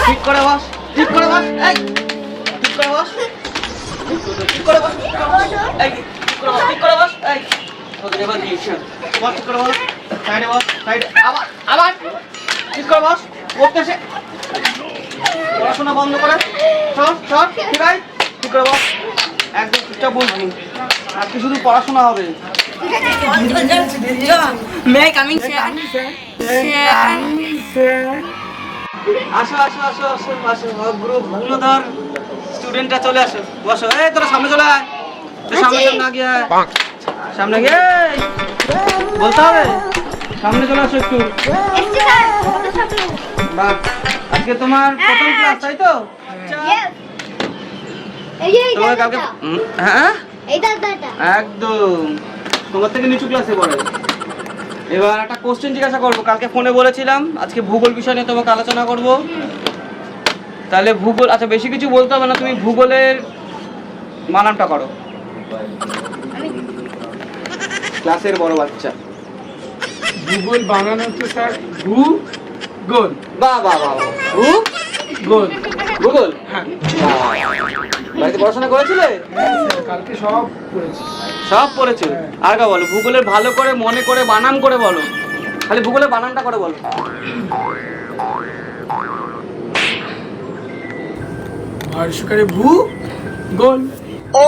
ঠিক করে বস, ঠিক করে বস, এই ঠিক করে বস, ঠিক করে বস, এই ঠিক করে বস, এই ওদের এবার দিয়েছি বস, ঠিক করে বস, সাইডে বস, সাইডে আবার আবার ঠিক করে বস, পড়তেছে পড়াশোনা বন্ধ করে সর সর, ঠিক আছে ঠিক করে বস, একদম চুপচাপ বসবি, আজকে শুধু পড়াশোনা হবে। আসো আসো আসো আসো আসো, গ্রুপ গুণধর স্টুডেন্টরা চলে আসো, বসো। এই তোরা সামনে চলে আয়, তুই সামনে সামনে গিয়ে সামনে গিয়ে বলতে হবে, সামনে চলে আসো একটু। বাহ, আজকে তোমার প্রথম ক্লাস তাই তো? তোমার কালকে হ্যাঁ একদম তোমার থেকে নিচু ক্লাসে পড়ে। এবার একটা কোশ্চেন জিজ্ঞাসা করবো, কালকে ফোনে বলেছিলাম আজকে ভূগোল বিষয় নিয়ে তোমাকে আলোচনা করব। তাহলে ভূগোল, আচ্ছা বেশি কিছু বলতে হবে না, তুমি ভূগোলের বানানটা করো। ক্লাসের বড় বাচ্চা। ভূগোল বানানো হচ্ছে স্যার ভূগোল। বাহ বাহ বাহ, ভূগোল। ভূগোল হ্যাঁ বাড়িতে পড়াশোনা করেছিলে? স্যার, কালকে সব করেছি। সব পড়েছো? আর কা বলো, ভূগোলের ভালো করে মনে করে বানান করে বলো, খালি ভূগোলের বানানটা করে বলো। ভাস্করে ভূগোল। ও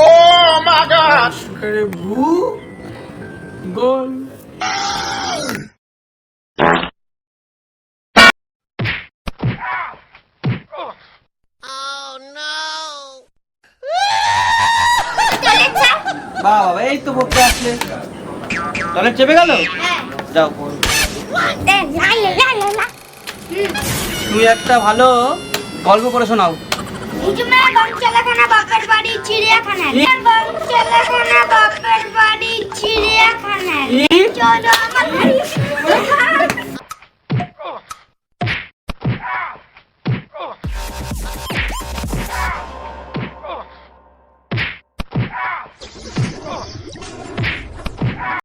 মা গড, ভাস্করে ভূগোল। বাহ বাবা, এই তো পড়তে আসলে, টয়লেট চেপে গেল, যাও। তুমি একটা ভালো গল্প করে শোনাও। বাপের বাড়ি চিড়িয়াখানা।